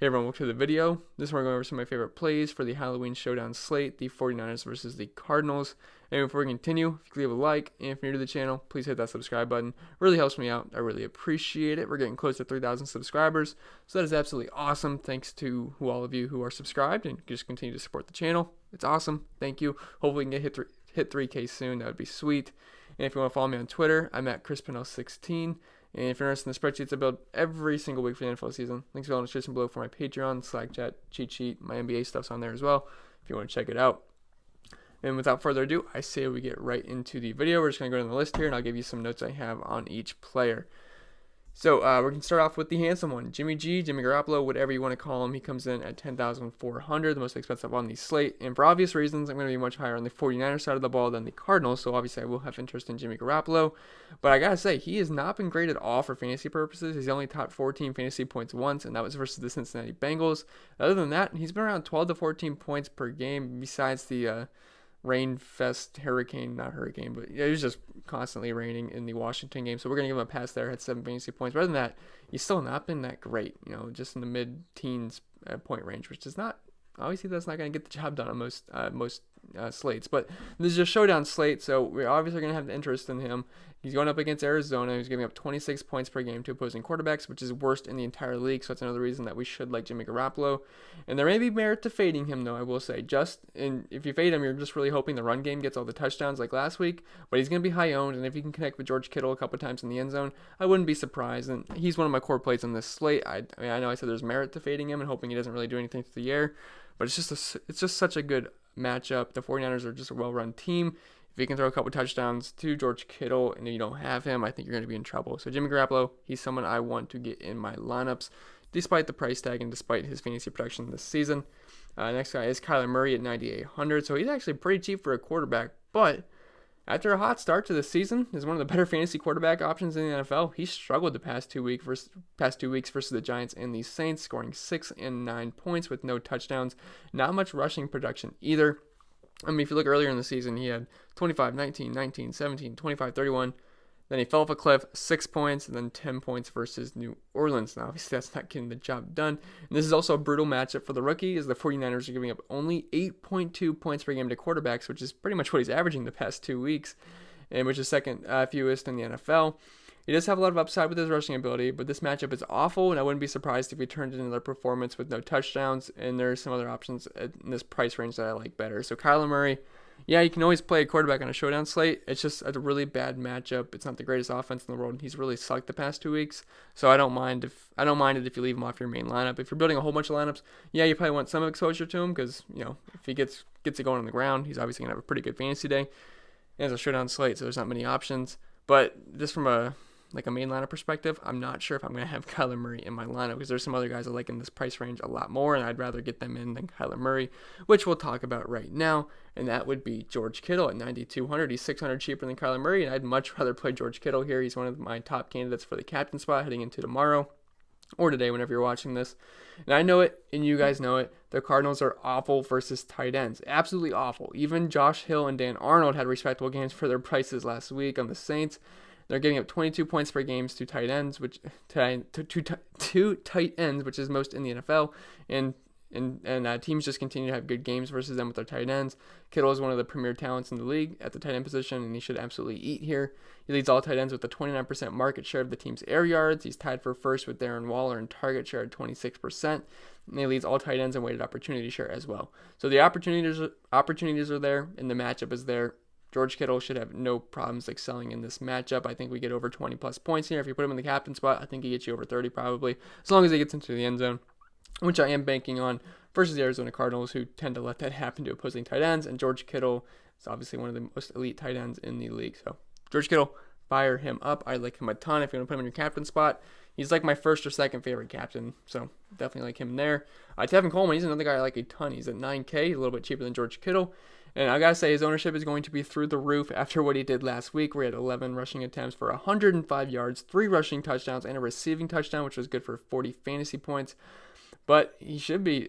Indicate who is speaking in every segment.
Speaker 1: Hey everyone, welcome to the video. This one we're going over some of my favorite plays for the Halloween Showdown Slate, the 49ers versus the Cardinals. And before we continue, if you could leave a like, and if you're new to the channel, please hit that subscribe button. It really helps me out. I really appreciate it. We're getting close to 3,000 subscribers, so that is absolutely awesome. Thanks to all of you who are subscribed and just continue to support the channel. It's awesome. Thank you. Hopefully we can get hit 3K soon. That would be sweet. And if you want to follow me on Twitter, I'm at Crispinel16. And if you're interested in the spreadsheets I build every single week for the NFL season, links below in the description below for my Patreon, Slack chat, cheat sheet, my NBA stuff's on there as well if you want to check it out. And without further ado, I say we get right into the video. We're just going to go down the list here, and I'll give you some notes I have on each player. So we're going to start off with the handsome one, Jimmy G, Jimmy Garoppolo, whatever you want to call him. He comes in at $10,400, the most expensive on the slate. And for obvious reasons, I'm going to be much higher on the 49ers side of the ball than the Cardinals. So obviously I will have interest in Jimmy Garoppolo. But I got to say, he has not been great at all for fantasy purposes. He's only topped 14 fantasy points once, and that was versus the Cincinnati Bengals. Other than that, he's been around 12 to 14 points per game besides the hurricane, but it was just constantly raining in the Washington game. So we're going to give him a pass there. Had 7 fantasy points. Rather than that, he's still not been that great, just in the mid-teens point range, which is not, obviously that's not going to get the job done on most slates. But this is a showdown slate, so we're obviously going to have interest in him. He's going up against Arizona, who's giving up 26 points per game to opposing quarterbacks, which is worst in the entire league. So that's another reason that we should like Jimmy Garoppolo. And there may be merit to fading him, though, I will say. If you fade him, you're just really hoping the run game gets all the touchdowns like last week. But he's going to be high owned, and if you can connect with George Kittle a couple times in the end zone, I wouldn't be surprised. And he's one of my core plays on this slate. I know I said there's merit to fading him and hoping he doesn't really do anything through the air, but it's just such a good matchup. The 49ers are just a well-run team. If you can throw a couple touchdowns to George Kittle and you don't have him, I think you're going to be in trouble. So Jimmy Garoppolo, he's someone I want to get in my lineups, despite the price tag and despite his fantasy production this season. Next guy is Kyler Murray at $9,800. So he's actually pretty cheap for a quarterback, but after a hot start to the season, is one of the better fantasy quarterback options in the NFL. He struggled the past 2 weeks versus the Giants and the Saints, scoring 6 and 9 points with no touchdowns. Not much rushing production either. I mean, if you look earlier in the season, he had 25, 19, 19, 17, 25, 31. Then he fell off a cliff, 6 points, and then 10 points versus New Orleans. Now, obviously, that's not getting the job done. And this is also a brutal matchup for the rookie, as the 49ers are giving up only 8.2 points per game to quarterbacks, which is pretty much what he's averaging the past 2 weeks, and which is second fewest in the NFL. He does have a lot of upside with his rushing ability, but this matchup is awful, and I wouldn't be surprised if he turned in another performance with no touchdowns, and there's some other options in this price range that I like better. So Kyler Murray, yeah, you can always play a quarterback on a showdown slate. It's just a really bad matchup. It's not the greatest offense in the world, and he's really sucked the past 2 weeks. So I don't mind it if you leave him off your main lineup. If you're building a whole bunch of lineups, yeah, you probably want some exposure to him because if he gets it going on the ground, he's obviously gonna have a pretty good fantasy day. And it's a showdown slate, so there's not many options. But just from a main lineup perspective, I'm not sure if I'm going to have Kyler Murray in my lineup because there's some other guys I like in this price range a lot more, and I'd rather get them in than Kyler Murray, which we'll talk about right now, and that would be George Kittle at $9,200. He's $600 cheaper than Kyler Murray, and I'd much rather play George Kittle here. He's one of my top candidates for the captain spot heading into tomorrow or today whenever you're watching this. And I know it, and you guys know it. The Cardinals are awful versus tight ends. Absolutely awful. Even Josh Hill and Dan Arnold had respectable games for their prices last week on the Saints. They're giving up 22 points per game to tight ends, which is most in the NFL, and teams just continue to have good games versus them with their tight ends. Kittle is one of the premier talents in the league at the tight end position, and he should absolutely eat here. He leads all tight ends with a 29% market share of the team's air yards. He's tied for first with Darren Waller in target share at 26%, and he leads all tight ends in weighted opportunity share as well. So the opportunities are there, and the matchup is there. George Kittle should have no problems excelling in this matchup. I think we get over 20 plus points here. If you put him in the captain spot, I think he gets you over 30 probably, as long as he gets into the end zone, which I am banking on versus the Arizona Cardinals, who tend to let that happen to opposing tight ends. And George Kittle is obviously one of the most elite tight ends in the league. So George Kittle, fire him up. I like him a ton. If you're going to put him in your captain spot, he's like my first or second favorite captain. So definitely like him there. Tevin Coleman, he's another guy I like a ton. He's at $9K, a little bit cheaper than George Kittle. And I got to say, his ownership is going to be through the roof after what he did last week, where he had 11 rushing attempts for 105 yards, 3 rushing touchdowns, and a receiving touchdown, which was good for 40 fantasy points. But he should be,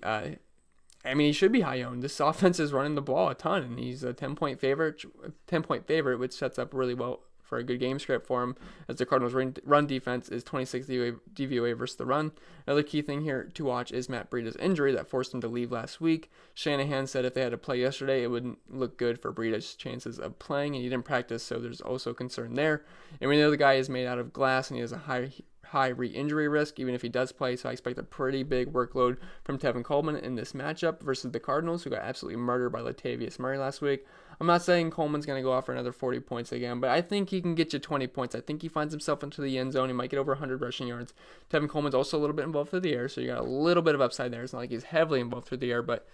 Speaker 1: he should be high owned. This offense is running the ball a ton, and he's a 10-point favorite, which sets up really well for a good game script for him, as the Cardinals' run defense is 26th DVOA versus the run. Another key thing here to watch is Matt Breida's injury that forced him to leave last week. Shanahan said if they had to play yesterday, it wouldn't look good for Breida's chances of playing, and he didn't practice, so there's also concern there. And we know the guy is made out of glass, and he has a high re-injury risk, even if he does play, so I expect a pretty big workload from Tevin Coleman in this matchup versus the Cardinals, who got absolutely murdered by Latavius Murray last week. I'm not saying Coleman's going to go off for another 40 points again, but I think he can get you 20 points. I think he finds himself into the end zone. He might get over 100 rushing yards. Tevin Coleman's also a little bit involved through the air, so you got a little bit of upside there. It's not like he's heavily involved through the air, but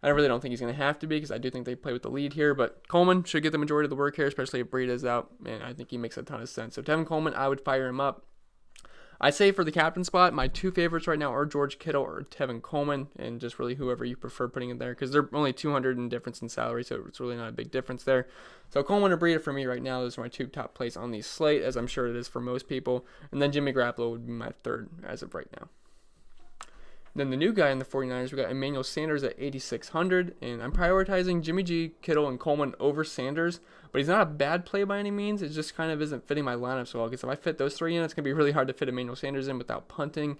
Speaker 1: I really don't think he's going to have to be, because I do think they play with the lead here. But Coleman should get the majority of the work here, especially if Breida's out, and I think he makes a ton of sense. So Tevin Coleman, I would fire him up. I'd say for the captain spot, my two favorites right now are George Kittle or Tevin Coleman, and just really whoever you prefer putting in there, because they're only 200 in difference in salary, so it's really not a big difference there. So Coleman or Breida for me right now, those are my two top plays on the slate, as I'm sure it is for most people. And then Jimmy Garoppolo would be my third as of right now. Then the new guy in the 49ers, we got Emmanuel Sanders at 8,600, and I'm prioritizing Jimmy G, Kittle, and Coleman over Sanders, but he's not a bad play by any means. It just kind of isn't fitting my lineup so well, because if I fit those three in, it's going to be really hard to fit Emmanuel Sanders in without punting.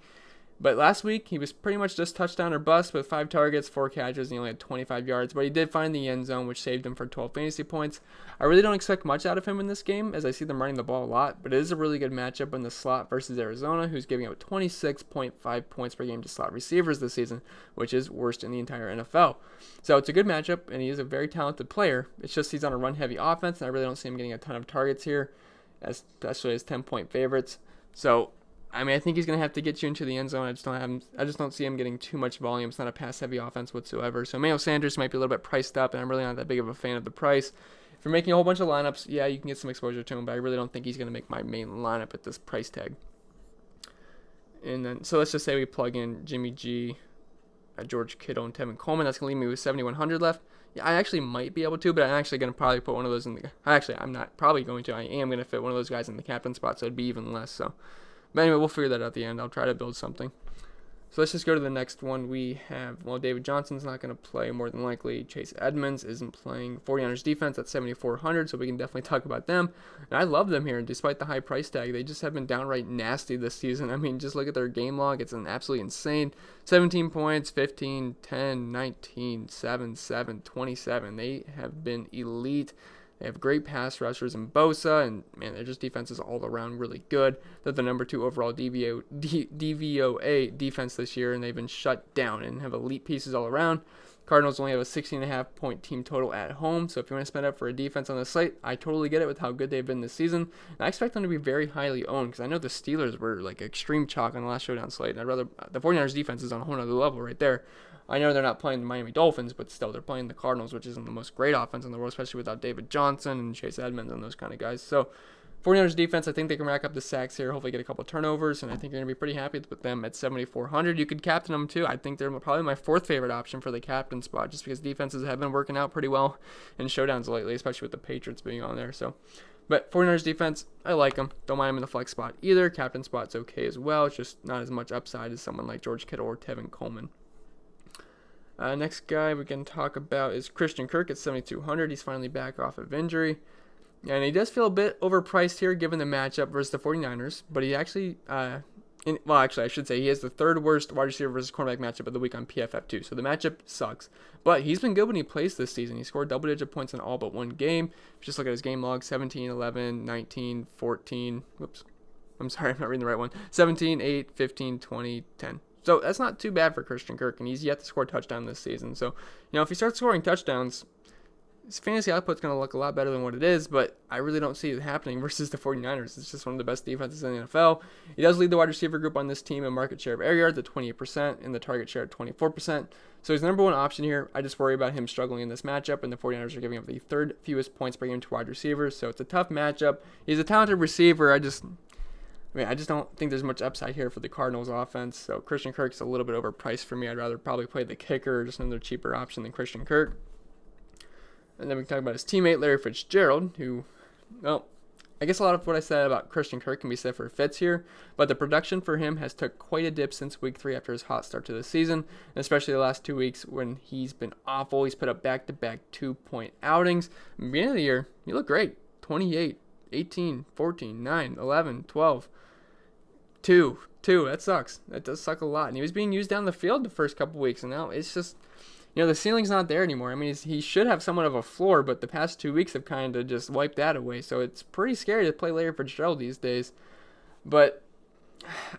Speaker 1: But last week, he was pretty much just touchdown or bust with 5 targets, 4 catches, and he only had 25 yards. But he did find the end zone, which saved him for 12 fantasy points. I really don't expect much out of him in this game, as I see them running the ball a lot. But it is a really good matchup in the slot versus Arizona, who's giving up 26.5 points per game to slot receivers this season, which is worst in the entire NFL. So it's a good matchup, and he is a very talented player. It's just he's on a run-heavy offense, and I really don't see him getting a ton of targets here, especially as 10-point favorites. So I mean, I think he's going to have to get you into the end zone. I just don't see him getting too much volume. It's not a pass-heavy offense whatsoever. So Emmanuel Sanders might be a little bit priced up, and I'm really not that big of a fan of the price. If you're making a whole bunch of lineups, yeah, you can get some exposure to him, but I really don't think he's going to make my main lineup at this price tag. And then, so let's just say we plug in Jimmy G, George Kittle, and Tevin Coleman. That's going to leave me with 7,100 left. Yeah, I actually might be able to, but I'm actually going to probably put one of those in the... Actually, I'm not probably going to. I am going to fit one of those guys in the captain spot, so it'd be even less, so... But anyway, we'll figure that out at the end. I'll try to build something. So let's just go to the next one. We have, well, David Johnson's not going to play more than likely. Chase Edmonds isn't playing. 49ers defense at 7,400, so we can definitely talk about them. And I love them here, despite the high price tag. They just have been downright nasty this season. I mean, just look at their game log. It's an absolutely insane. 17 points, 15, 10, 19, 7, 7, 27. They have been elite. They have great pass rushers in Bosa, and man, their just defense is all around really good. They're the number 2 overall DVOA defense this year, and they've been shut down and have elite pieces all around. Cardinals only have a 16.5 point team total at home, so if you want to spend up for a defense on the slate, I totally get it with how good they've been this season. And I expect them to be very highly owned, because I know the Steelers were like extreme chalk on the last Showdown Slate, and I'd rather the 49ers defense is on a whole other level right there. I know they're not playing the Miami Dolphins, but still, they're playing the Cardinals, which isn't the most great offense in the world, especially without David Johnson and Chase Edmonds and those kind of guys. So, 49ers defense, I think they can rack up the sacks here, hopefully get a couple turnovers, and I think you're going to be pretty happy with them at 7,400. You could captain them too. I think they're probably my 4th favorite option for the captain spot, just because defenses have been working out pretty well in showdowns lately, especially with the Patriots being on there. So, but 49ers defense, I like them. Don't mind them in the flex spot either. Captain spot's okay as well. It's just not as much upside as someone like George Kittle or Tevin Coleman. Next guy we can talk about is Cristian Kirk at 7,200. He's finally back off of injury. And he does feel a bit overpriced here given the matchup versus the 49ers. But he actually, I should say he has the 3rd worst wide receiver versus cornerback matchup of the week on PFF too. So the matchup sucks. But he's been good when he plays this season. He scored double-digit points in all but one game. Just look at his game log, 17, 11, 19, 14. Whoops. I'm sorry, I'm not reading the right one. 17, 8, 15, 20, 10. So that's not too bad for Cristian Kirk, and he's yet to score a touchdown this season. So, if he starts scoring touchdowns, his fantasy output's going to look a lot better than what it is, but I really don't see it happening versus the 49ers. It's just one of the best defenses in the NFL. He does lead the wide receiver group on this team in market share of air yards at 28% and the target share at 24%. So he's the number 1 option here. I just worry about him struggling in this matchup, and the 49ers are giving up the 3rd fewest points per game to wide receivers. So it's a tough matchup. He's a talented receiver. I just don't think there's much upside here for the Cardinals offense. So Cristian Kirk's a little bit overpriced for me. I'd rather probably play the kicker, just another cheaper option than Cristian Kirk. And then we can talk about his teammate, Larry Fitzgerald, who, well, I guess a lot of what I said about Cristian Kirk can be said for Fitz here, but the production for him has took quite a dip since week 3 after his hot start to the season, and especially the last 2 weeks when he's been awful. He's put up back-to-back 2-point outings. At the beginning of the year, he looked great. 28, 18, 14, 9, 11, 12, 2. That sucks. That does suck a lot. And he was being used down the field the first couple weeks, and now it's just, the ceiling's not there anymore. I mean, he should have somewhat of a floor, but the past 2 weeks have kind of just wiped that away. So it's pretty scary to play Larry Fitzgerald these days. But,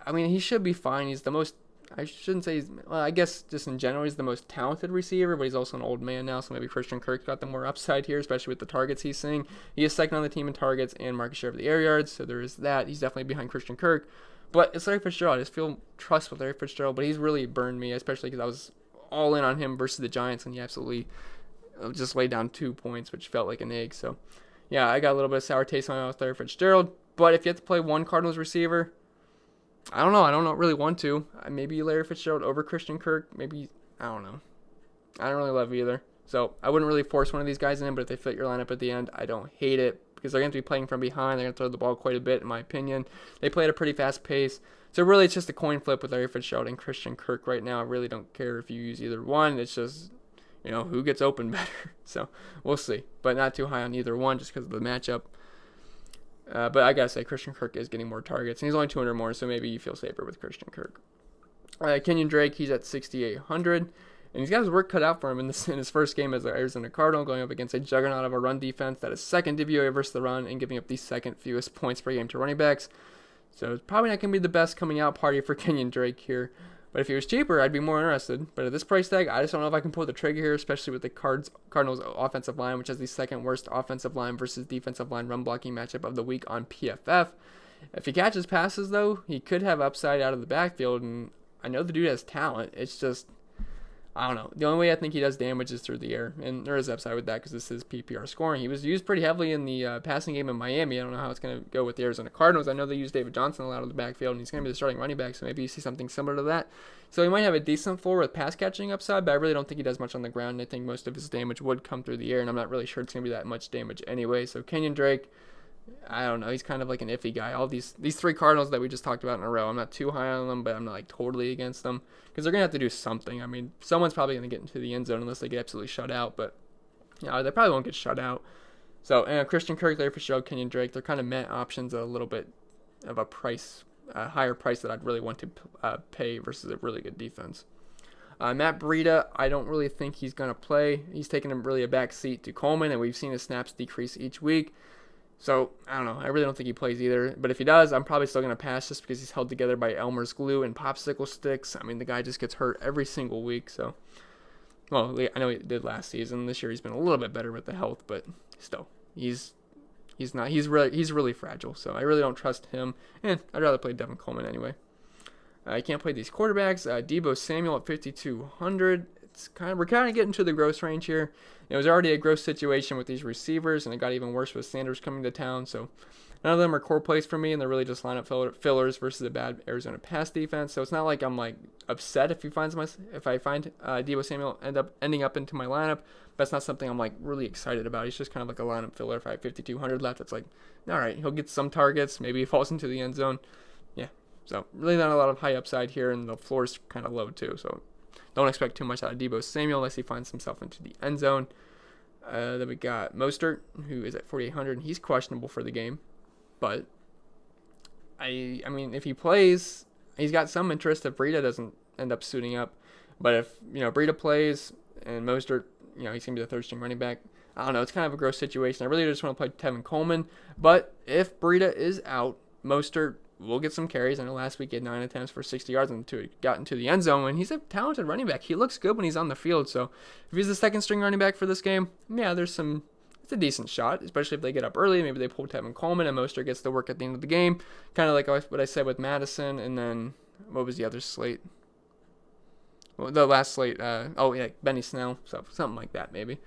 Speaker 1: I mean, he should be fine. He's the most, I shouldn't say, I guess just in general, he's the most talented receiver, but he's also an old man now, so maybe Cristian Kirk got the more upside here, especially with the targets he's seeing. He is second on the team in targets and market share of the air yards, so there is that. He's definitely behind Cristian Kirk. But it's Larry Fitzgerald. I just feel trust with Larry Fitzgerald, but he's really burned me, especially because I was all in on him versus the Giants, and he absolutely just laid down 2 points, which felt like an egg. So, yeah, I got a little bit of sour taste on it with Larry Fitzgerald. But if you have to play one Cardinals receiver, I don't know. I don't really want to. Maybe Larry Fitzgerald over Cristian Kirk. Maybe, I don't know. I don't really love either. So I wouldn't really force one of these guys in, but if they fit your lineup at the end, I don't hate it because they're going to be playing from behind. They're going to throw the ball quite a bit, in my opinion. They play at a pretty fast pace. So really, it's just a coin flip with Larry Fitzgerald and Cristian Kirk right now. I really don't care if you use either one. It's just, who gets open better. So we'll see. But not too high on either one just because of the matchup. But I got to say, Cristian Kirk is getting more targets. And he's only 200 more, so maybe you feel safer with Cristian Kirk. Kenyon Drake, he's at 6,800. And he's got his work cut out for him in his first game as an Arizona Cardinal, going up against a juggernaut of a run defense that is second DVOA versus the run and giving up the second fewest points per game to running backs. So it's probably not going to be the best coming out party for Kenyon Drake here. But if he was cheaper, I'd be more interested. But at this price tag, I just don't know if I can pull the trigger here, especially with the Cardinals offensive line, which is the second worst offensive line versus defensive line run blocking matchup of the week on PFF. If he catches passes, though, he could have upside out of the backfield. And I know the dude has talent. It's just, I don't know. The only way I think he does damage is through the air. And there is upside with that because this is PPR scoring. He was used pretty heavily in the passing game in Miami. I don't know how it's going to go with the Arizona Cardinals. I know they use David Johnson a lot on the backfield, and he's going to be the starting running back, so maybe you see something similar to that. So he might have a decent floor with pass catching upside, but I really don't think he does much on the ground. I think most of his damage would come through the air, and I'm not really sure it's going to be that much damage anyway. So Kenyon Drake, I don't know. He's kind of like an iffy guy. All these three Cardinals that we just talked about in a row, I'm not too high on them, but I'm not like totally against them because they're going to have to do something. I mean, someone's probably going to get into the end zone unless they get absolutely shut out, but they probably won't get shut out. So, Cristian Kirk, Larry Fitzgerald, Kenyon Drake, they're kind of met options at a little bit of a price, higher price that I'd really want to pay versus a really good defense. Matt Breida, I don't really think he's going to play. He's taken really a back seat to Coleman, and we've seen his snaps decrease each week. So, I don't know. I really don't think he plays either. But if he does, I'm probably still going to pass just because he's held together by Elmer's glue and popsicle sticks. I mean, the guy just gets hurt every single week. So, well, I know he did last season. This year he's been a little bit better with the health, but still, he's really fragile. So I really don't trust him. And I'd rather play Devin Coleman anyway. I can't play these quarterbacks. Deebo Samuel at 5,200. We're kind of getting to the gross range here. It was already a gross situation with these receivers, and it got even worse with Sanders coming to town. So none of them are core plays for me, and they're really just lineup fillers versus a bad Arizona pass defense. So it's not like I'm like upset if I find Deebo Samuel ending up into my lineup. But it's not something I'm like really excited about. He's just kind of like a lineup filler. If I have 5,200 left, it's like, all right, he'll get some targets. Maybe he falls into the end zone. Yeah. So really not a lot of high upside here, and the floor's kind of low too. So don't expect too much out of Deebo Samuel unless he finds himself into the end zone. Then we got Mostert, who is at 4,800, and he's questionable for the game. But, I mean, if he plays, he's got some interest if Breida doesn't end up suiting up. But if, Breida plays and Mostert, he's going to be the third-string running back, I don't know. It's kind of a gross situation. I really just want to play Tevin Coleman. But if Breida is out, Mostert will get some carries. I know last week he had 9 attempts for 60 yards and got into the end zone. And he's a talented running back. He looks good when he's on the field. So if he's the second-string running back for this game, yeah, it's a decent shot, especially if they get up early. Maybe they pull Tevin Coleman and Mostert gets to work at the end of the game. Kind of like what I said with Madison. And then, what was the other slate? Well, the last slate, Benny Snell. So something like that, maybe.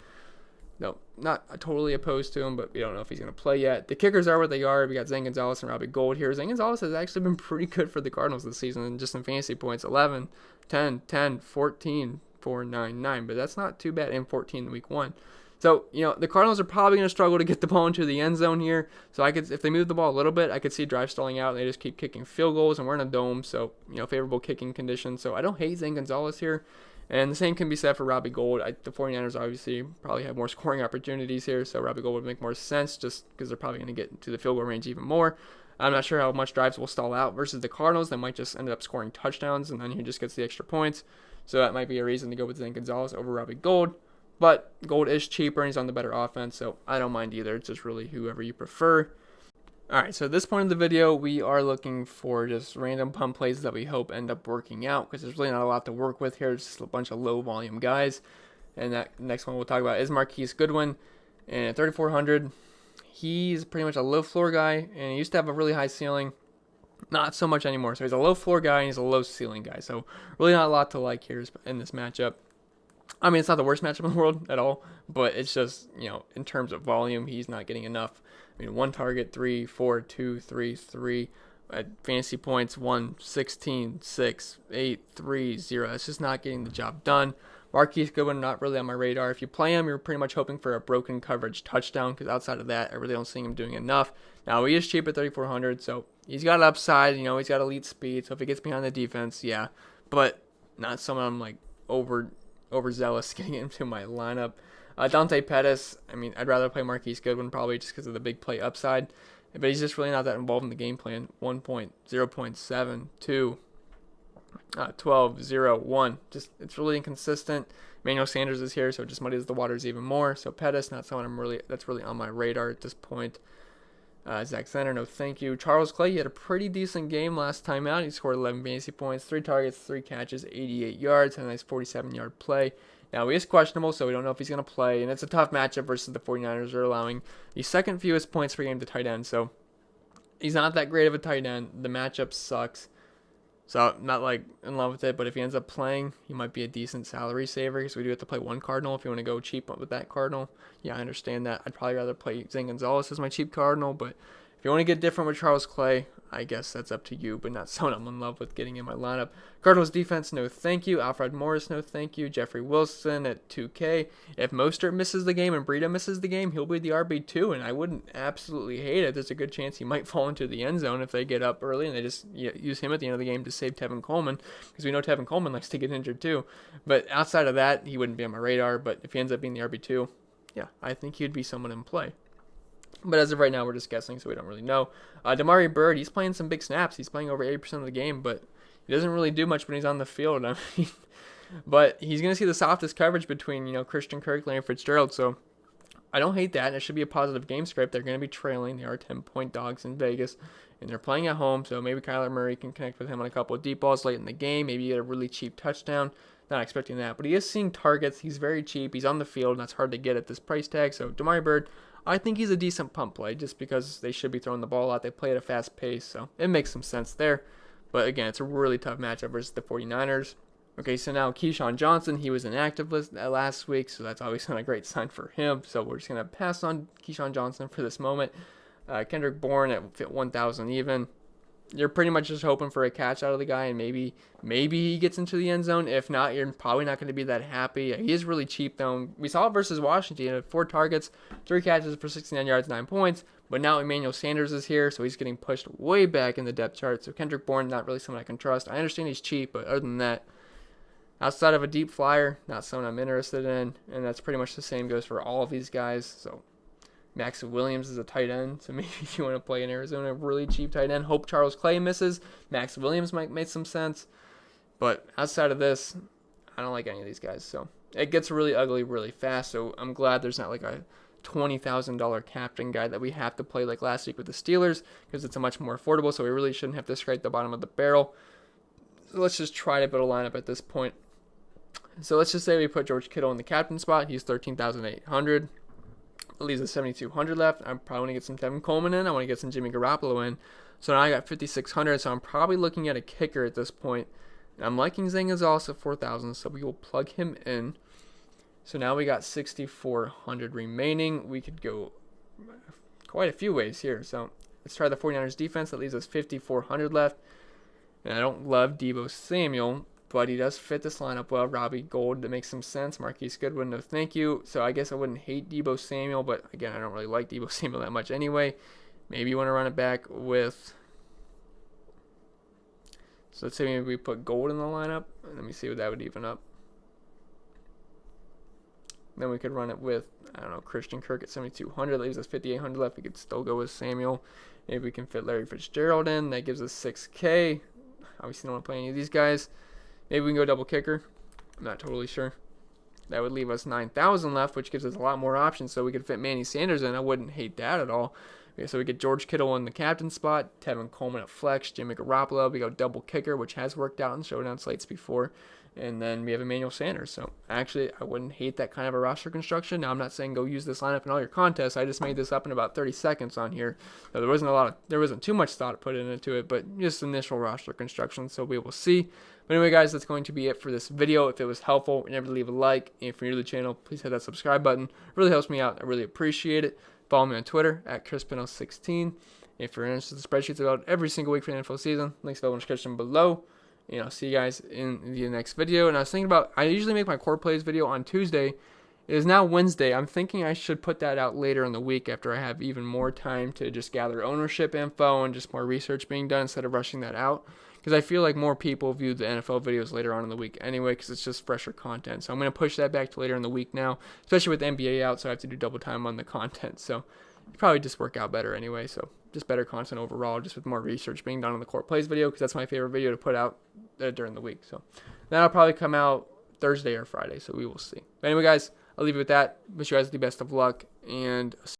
Speaker 1: No, not totally opposed to him, but we don't know if he's going to play yet. The kickers are what they are. We got Zane Gonzalez and Robbie Gould here. Zane Gonzalez has actually been pretty good for the Cardinals this season, and just in fantasy points, 11, 10, 10, 14, 4, 9, 9. But that's not too bad in 14 in week 1. So, the Cardinals are probably going to struggle to get the ball into the end zone here. So if they move the ball a little bit, I could see drive stalling out, and they just keep kicking field goals, and we're in a dome, so, favorable kicking conditions. So I don't hate Zane Gonzalez here. And the same can be said for Robbie Gould. The 49ers obviously probably have more scoring opportunities here, so Robbie Gould would make more sense just because they're probably going to get into the field goal range even more. I'm not sure how much drives will stall out versus the Cardinals. They might just end up scoring touchdowns, and then he just gets the extra points. So that might be a reason to go with Zane Gonzalez over Robbie Gould. But Gould is cheaper, and he's on the better offense, so I don't mind either. It's just really whoever you prefer. Alright, so at this point in the video, we are looking for just random pump plays that we hope end up working out, because there's really not a lot to work with here. It's just a bunch of low-volume guys. And that next one we'll talk about is Marquise Goodwin. And at 3,400, he's pretty much a low-floor guy, and he used to have a really high ceiling. Not so much anymore. So he's a low-floor guy, and he's a low-ceiling guy. So really not a lot to like here in this matchup. I mean, it's not the worst matchup in the world at all, but it's just, in terms of volume, he's not getting enough. I mean, 1 target, 3, 4, 2, 3, 3. Fantasy points, 1, 16, 6, 8, 3, 0. It's just not getting the job done. Marquise Goodwin, not really on my radar. If you play him, you're pretty much hoping for a broken coverage touchdown, because outside of that, I really don't see him doing enough. Now, he is cheap at 3,400, so he's got upside. He's got elite speed, so if he gets behind the defense, yeah. But not someone I'm, overzealous getting into my lineup. Dante Pettis, I mean, I'd rather play Marquise Goodwin probably just because of the big play upside, but he's just really not that involved in the game plan. 1 point, 0.7, 2, 12, 0, 1. Just, it's really inconsistent. Emmanuel Sanders is here, so it just muddies the waters even more. So Pettis, not someone that's really on my radar at this point. Zach Center, no thank you. Charles Clay, he had a pretty decent game last time out. He scored 11 fantasy points, 3 targets, 3 catches, 88 yards, and a nice 47-yard play. Now, he is questionable, so we don't know if he's going to play, and it's a tough matchup versus the 49ers are allowing the second fewest points per game to tight end, so he's not that great of a tight end. The matchup sucks, so I'm not, in love with it, but if he ends up playing, he might be a decent salary saver, because we do have to play one Cardinal if you want to go cheap with that Cardinal. Yeah, I understand that. I'd probably rather play Zane Gonzalez as my cheap Cardinal, but if you want to get different with Charles Clay, I guess that's up to you, but not someone I'm in love with getting in my lineup. Cardinals defense, no thank you. Alfred Morris, no thank you. Jeffrey Wilson at 2K. If Mostert misses the game and Breida misses the game, he'll be the RB2, and I wouldn't absolutely hate it. There's a good chance he might fall into the end zone if they get up early and they just use him at the end of the game to save Tevin Coleman, because we know Tevin Coleman likes to get injured too. But outside of that, he wouldn't be on my radar, but if he ends up being the RB2, yeah, I think he'd be someone in play. But as of right now, we're just guessing, so we don't really know. Damari Bird, he's playing some big snaps. He's playing over 80% of the game, but he doesn't really do much when he's on the field. I mean, but he's going to see the softest coverage between, Cristian Kirk, Larry Fitzgerald. So I don't hate that. It should be a positive game script. They're going to be trailing. They are 10-point dogs in Vegas, and they're playing at home. So maybe Kyler Murray can connect with him on a couple of deep balls late in the game. Maybe get a really cheap touchdown. Not expecting that, but he is seeing targets. He's very cheap. He's on the field, and that's hard to get at this price tag. So Damari Bird, I think he's a decent pump play just because they should be throwing the ball out. They play at a fast pace, so it makes some sense there. But again, it's a really tough matchup versus the 49ers. Okay, so now Keyshawn Johnson, he was inactive last week, so that's obviously not a great sign for him. So we're just going to pass on Keyshawn Johnson for this moment. Kendrick Bourne at 1,000 even. You're pretty much just hoping for a catch out of the guy, and maybe he gets into the end zone. If not, you're probably not going to be that happy. He is really cheap, though. We saw it versus Washington. He had 4 targets, 3 catches for 69 yards, 9 points. But now Emmanuel Sanders is here, so he's getting pushed way back in the depth chart. So Kendrick Bourne, not really someone I can trust. I understand he's cheap, but other than that, outside of a deep flyer, not someone I'm interested in. And that's pretty much the same goes for all of these guys. So Max Williams is a tight end, so maybe if you want to play in Arizona, a really cheap tight end. Hope Charles Clay misses. Max Williams might make some sense. But outside of this, I don't like any of these guys. So it gets really ugly really fast, so I'm glad there's not a $20,000 captain guy that we have to play like last week with the Steelers, because it's a much more affordable, so we really shouldn't have to scrape the bottom of the barrel. So let's just try to build a lineup at this point. So let's just say we put George Kittle in the captain spot. He's 13,800. It leaves us 7,200 left. I probably want to get some Tevin Coleman in. I want to get some Jimmy Garoppolo in. So now I got 5,600. So I'm probably looking at a kicker at this point. And I'm liking Zane Gonzalez at 4,000. So we will plug him in. So now we got 6,400 remaining. We could go quite a few ways here. So let's try the 49ers defense. That leaves us 5,400 left. And I don't love Deebo Samuel, but he does fit this lineup well. Robbie Gould, that makes some sense. Marquise Goodwin, no thank you. So I guess I wouldn't hate Deebo Samuel, but again, I don't really like Deebo Samuel that much anyway. Maybe you want to run it back with... So let's say maybe we put Gould in the lineup. Let me see what that would even up. Then we could run it with, I don't know, Cristian Kirk at 7,200. Leaves us 5,800 left. We could still go with Samuel. Maybe we can fit Larry Fitzgerald in. That gives us 6K. Obviously, don't want to play any of these guys. Maybe we can go double kicker. I'm not totally sure. That would leave us 9,000 left, which gives us a lot more options. So we could fit Emmanuel Sanders in. I wouldn't hate that at all. Okay, so we get George Kittle in the captain spot, Tevin Coleman at flex, Jimmy Garoppolo. We go double kicker, which has worked out in showdown slates before. And then we have Emmanuel Sanders. So actually, I wouldn't hate that kind of a roster construction. Now, I'm not saying go use this lineup in all your contests. I just made this up in about 30 seconds on here. So there wasn't too much thought put into it, but just initial roster construction. So we will see. But anyway, guys, that's going to be it for this video. If it was helpful, remember to leave a like. And if you're new to the channel, please hit that subscribe button. It really helps me out. I really appreciate it. Follow me on Twitter at ChrisPinell16. If you're interested in spreadsheets about every single week for the NFL season, links available in the description below. And I'll see you guys in the next video. And I was thinking about, I usually make my core plays video on Tuesday. It is now Wednesday. I'm thinking I should put that out later in the week after I have even more time to just gather ownership info and just more research being done instead of rushing that out. Because I feel like more people view the NFL videos later on in the week anyway, because it's just fresher content. So I'm going to push that back to later in the week now, especially with the NBA out, so I have to do double time on the content. So it'd probably just work out better anyway. So just better content overall, just with more research being done on the core plays video, because that's my favorite video to put out during the week. So that'll probably come out Thursday or Friday, so we will see. But anyway, guys, I'll leave you with that. Wish you guys the best of luck, and I'll see you